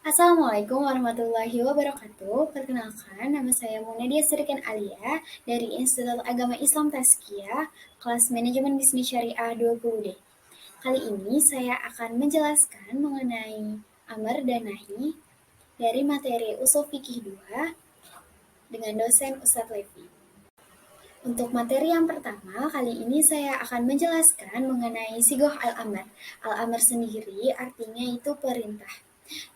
Assalamualaikum warahmatullahi wabarakatuh. Perkenalkan, nama saya Munadia Sirikin Alia dari Institut Agama Islam Tazkiyah, kelas Manajemen Bisnis Syariah 20D. Kali ini saya akan menjelaskan mengenai Amar dan Nahi dari materi Ushul Fikih 2 dengan dosen Ustadz Levi. Untuk materi yang pertama, kali ini saya akan menjelaskan mengenai Sigoh Al-Amr. Al-Amr sendiri artinya itu perintah.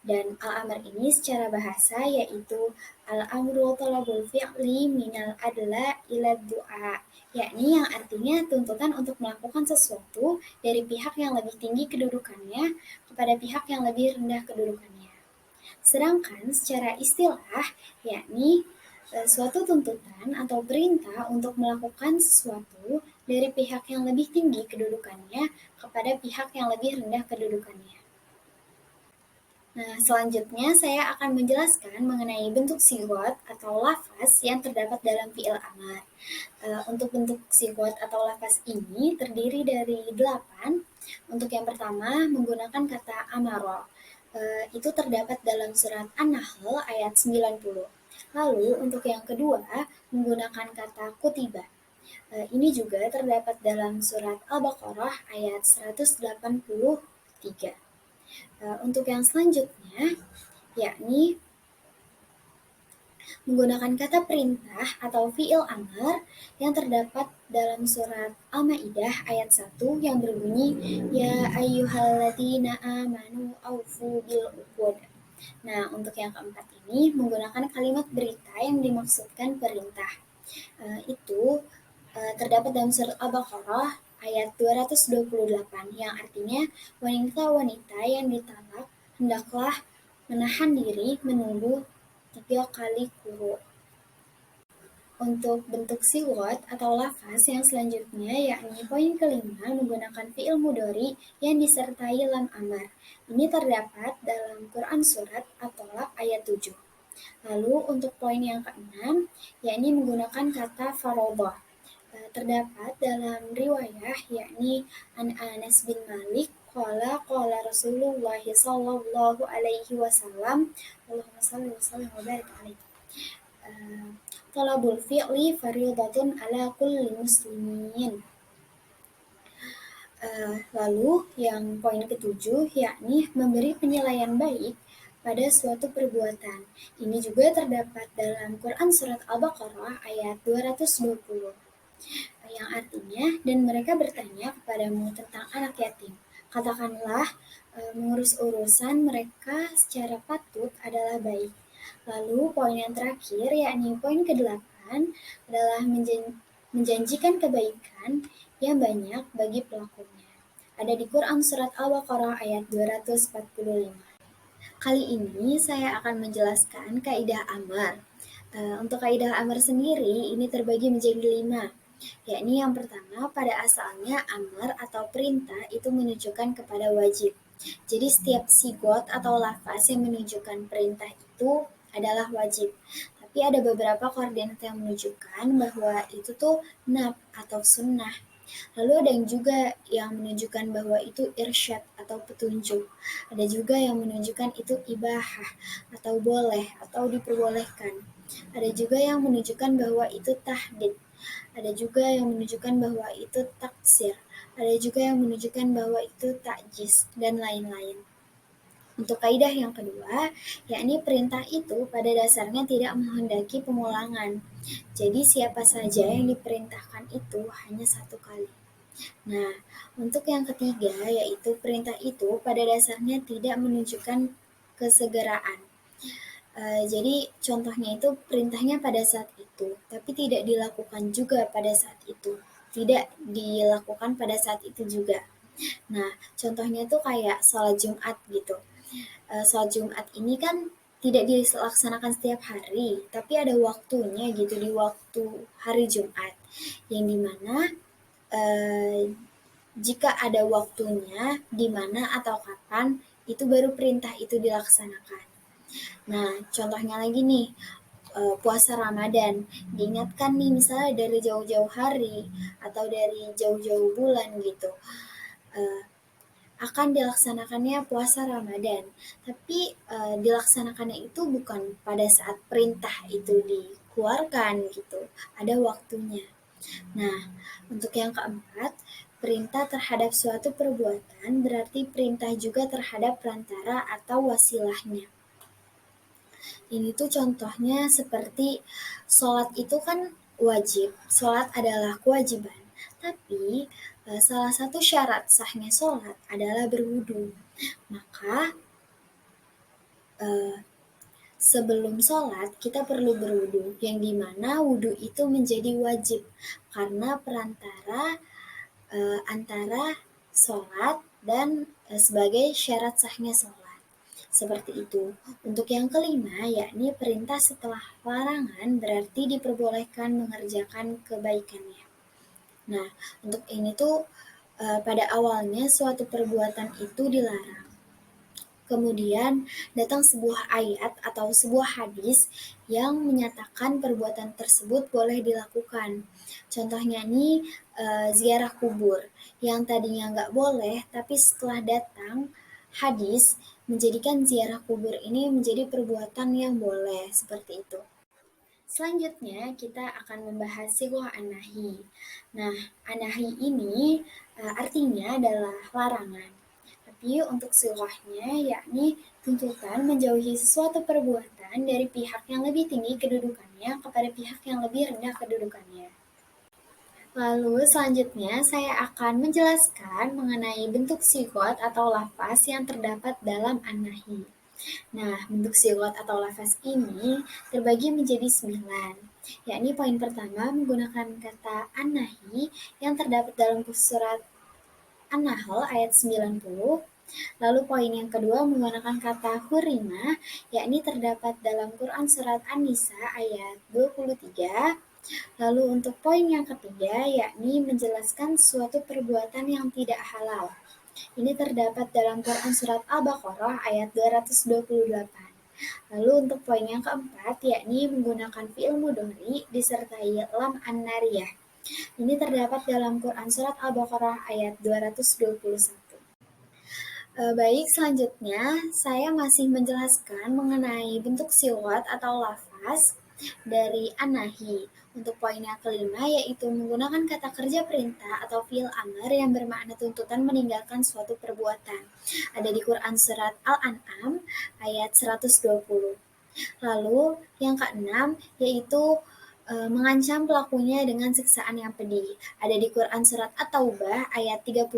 Dan al-amr ini secara bahasa yaitu al-amru talabul fi'li minal adla ila du'a, yakni yang artinya tuntutan untuk melakukan sesuatu dari pihak yang lebih tinggi kedudukannya kepada pihak yang lebih rendah kedudukannya. Sedangkan secara istilah yakni suatu tuntutan atau perintah untuk melakukan sesuatu dari pihak yang lebih tinggi kedudukannya kepada pihak yang lebih rendah kedudukannya. Nah, selanjutnya saya akan menjelaskan mengenai bentuk sigot atau lafaz yang terdapat dalam fi'il amar. Untuk bentuk sigot atau lafaz ini terdiri dari 8. Untuk yang pertama menggunakan kata amaro. Itu terdapat dalam surat An-Nahl ayat 90. Lalu untuk yang kedua menggunakan kata kutiba. Ini juga terdapat dalam surat Al-Baqarah ayat 183. Untuk yang selanjutnya, yakni menggunakan kata perintah atau fi'il amar yang terdapat dalam surat Al-Maidah ayat 1 yang berbunyi ya ayyuhalladzina amanu aufu bil uqud. Nah, untuk yang keempat ini menggunakan kalimat berita yang dimaksudkan perintah. Itu terdapat dalam surat Al-Baqarah ayat 228 yang artinya wanita-wanita yang ditalak hendaklah menahan diri menunggu 3 kali quru. Untuk bentuk siwat atau lafaz yang selanjutnya yakni poin kelima menggunakan fi'il mudhari yang disertai lam amar. Ini terdapat dalam Quran surat At-Tolak ayat 7. Lalu untuk poin yang keenam yakni menggunakan kata farodah. Terdapat dalam riwayah yakni An Anas bin Malik qala Rasulullah sallallahu alaihi wasallam Allahumma shalli wa sallim wa barik alaihi. Talabul fi'li fardhatun ala kulli muslimin. Lalu yang poin ketujuh yakni memberi penilaian baik pada suatu perbuatan. Ini juga terdapat dalam Quran surat Al-Baqarah ayat 220. Yang artinya, dan mereka bertanya kepadamu tentang anak yatim. Katakanlah, mengurus urusan mereka secara patut adalah baik. Lalu poin yang terakhir, yakni poin ke-8, adalah menjanjikan kebaikan yang banyak bagi pelakunya. Ada di Quran Surat Al-Baqarah ayat 245. Kali ini saya akan menjelaskan kaidah amar. Untuk kaidah amar sendiri, ini terbagi menjadi 5. Yakni yang pertama, pada asalnya amar atau perintah itu menunjukkan kepada wajib. Jadi setiap sigot atau lafaz yang menunjukkan perintah itu adalah wajib. Tapi ada beberapa koordinat yang menunjukkan bahwa itu tuh nab atau sunnah. Lalu ada yang juga yang menunjukkan bahwa itu irsyad atau petunjuk. Ada juga yang menunjukkan itu ibahah atau boleh atau diperbolehkan. Ada juga yang menunjukkan bahwa itu tahdid. Ada juga yang menunjukkan bahwa itu taksir. Ada juga yang menunjukkan bahwa itu takjis dan lain-lain. Untuk kaidah yang kedua, yakni perintah itu pada dasarnya tidak menghendaki pengulangan. Jadi siapa saja yang diperintahkan itu hanya satu kali. Nah, untuk yang ketiga, yaitu perintah itu pada dasarnya tidak menunjukkan kesegeraan. Jadi contohnya itu perintahnya pada saat itu, tapi tidak dilakukan juga pada saat itu. Tidak dilakukan pada saat itu juga. Nah, contohnya itu kayak sholat Jumat gitu. Sholat Jumat ini kan tidak dilaksanakan setiap hari, tapi ada waktunya gitu di waktu hari Jumat, yang dimana jika ada waktunya di mana atau kapan itu baru perintah itu dilaksanakan. Nah, contohnya lagi nih, puasa Ramadan. Diingatkan nih misalnya dari jauh-jauh hari atau dari jauh-jauh bulan gitu. akan dilaksanakannya puasa Ramadan. Tapi dilaksanakannya itu bukan pada saat perintah itu dikeluarkan gitu, ada waktunya. Nah, untuk yang keempat, perintah terhadap suatu perbuatan berarti perintah juga terhadap perantara atau wasilahnya. Ini tuh contohnya seperti sholat itu kan wajib, sholat adalah kewajiban. Tapi salah satu syarat sahnya sholat adalah berwudu. Maka eh, sebelum sholat kita perlu berwudu, yang dimana wudu itu menjadi wajib karena perantara antara sholat dan sebagai syarat sahnya sholat. Seperti itu. Untuk yang kelima, yakni perintah setelah larangan berarti diperbolehkan mengerjakan kebaikannya. Nah, untuk ini tuh pada awalnya suatu perbuatan itu dilarang. Kemudian datang sebuah ayat atau sebuah hadis yang menyatakan perbuatan tersebut boleh dilakukan. Contohnya nih ziarah kubur yang tadinya nggak boleh, tapi setelah datang hadis menjadikan ziarah kubur ini menjadi perbuatan yang boleh, seperti itu. Selanjutnya kita akan membahas sighah an-nahi. Nah, an-nahi ini artinya adalah larangan. Tapi untuk sighahnya yakni tuntutan menjauhi sesuatu perbuatan dari pihak yang lebih tinggi kedudukannya kepada pihak yang lebih rendah kedudukannya. Lalu selanjutnya saya akan menjelaskan mengenai bentuk sighot atau lafaz yang terdapat dalam an-nahi. Nah, bentuk sighot atau lafaz ini terbagi menjadi 9, yakni poin pertama menggunakan kata an-nahi yang terdapat dalam surat An-Nahl ayat 90. Lalu poin yang kedua menggunakan kata hurima, yakni terdapat dalam Quran surat An-Nisa ayat 23. Lalu untuk poin yang ketiga, yakni menjelaskan suatu perbuatan yang tidak halal. Ini terdapat dalam Quran surat Al-Baqarah ayat 228. Lalu untuk poin yang keempat, yakni menggunakan fi'il mudhari disertai lam an-nariyah. Ini terdapat dalam Quran surat Al-Baqarah ayat 221. Baik, selanjutnya saya masih menjelaskan mengenai bentuk sighot atau lafaz dari an-nahi. Untuk poin yang kelima yaitu menggunakan kata kerja perintah atau fi'il amr yang bermakna tuntutan meninggalkan suatu perbuatan. Ada di Quran surat Al-An'am ayat 120. Lalu yang keenam yaitu mengancam pelakunya dengan siksaan yang pedih. Ada di Quran surat At-Taubah ayat 34.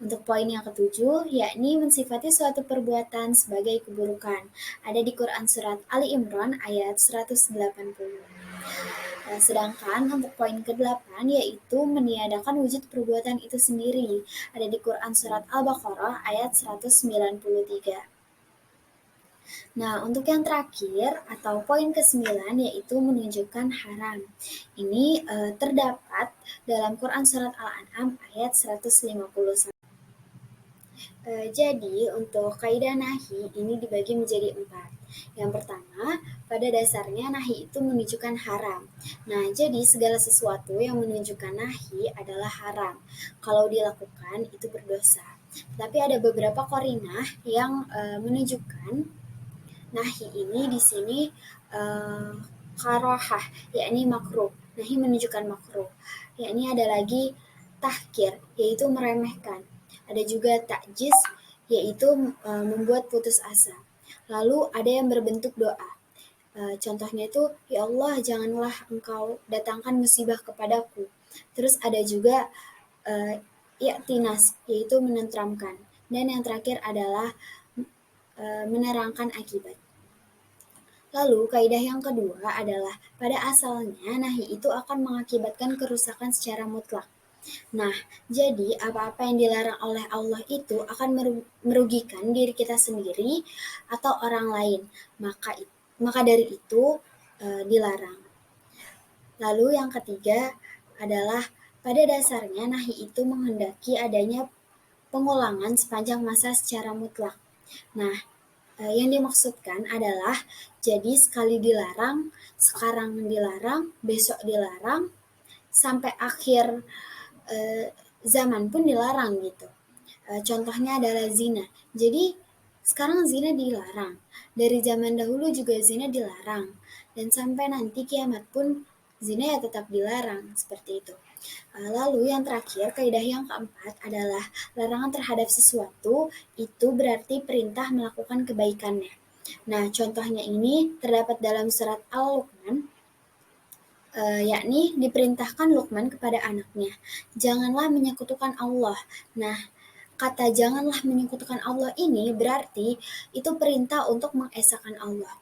Untuk poin yang ketujuh, yakni mensifati suatu perbuatan sebagai keburukan. Ada di Quran surat Ali Imran ayat 180. Sedangkan untuk poin ke-8 yaitu meniadakan wujud perbuatan itu sendiri. Ada di Quran surat Al-Baqarah ayat 193. Nah, untuk yang terakhir atau poin ke-9 yaitu menunjukkan haram. Ini terdapat dalam Quran surat Al-An'am ayat 151. Jadi, untuk kaidah nahi ini dibagi menjadi 4. Yang pertama, pada dasarnya nahi itu menunjukkan haram. Nah, jadi segala sesuatu yang menunjukkan nahi adalah haram. Kalau dilakukan itu berdosa. Tapi ada beberapa qarinah yang menunjukkan nahi ini di sini karohah, yakni makruh. Nahi menunjukkan makruh. Yakni ada lagi tahkir, yaitu meremehkan. Ada juga takjiz, yaitu membuat putus asa. Lalu ada yang berbentuk doa. Contohnya itu, ya Allah janganlah engkau datangkan musibah kepadaku. Terus ada juga i'tinas, yaitu menenteramkan. Dan yang terakhir adalah menerangkan akibat. Lalu, kaidah yang kedua adalah pada asalnya nahi itu akan mengakibatkan kerusakan secara mutlak. Nah, jadi apa-apa yang dilarang oleh Allah itu akan merugikan diri kita sendiri atau orang lain. Maka dari itu dilarang. Lalu yang ketiga adalah pada dasarnya nahi itu menghendaki adanya pengulangan sepanjang masa secara mutlak. Nah, yang dimaksudkan adalah jadi sekali dilarang, sekarang dilarang, besok dilarang, sampai akhir zaman pun dilarang gitu. Contohnya adalah zina. Jadi sekarang zina dilarang. Dari zaman dahulu juga zina dilarang. Dan sampai nanti kiamat pun zina ya tetap dilarang, seperti itu. Lalu yang terakhir, kaidah yang keempat adalah larangan terhadap sesuatu itu berarti perintah melakukan kebaikannya. Nah, contohnya ini terdapat dalam surat Al-Luqman, yakni diperintahkan Luqman kepada anaknya, janganlah menyekutukan Allah. Nah, kata janganlah menyekutukan Allah ini berarti itu perintah untuk mengesahkan Allah.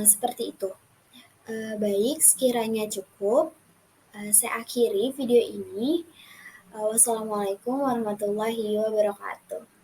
Seperti itu. Baik, sekiranya cukup, saya akhiri video ini. Wassalamualaikum warahmatullahi wabarakatuh.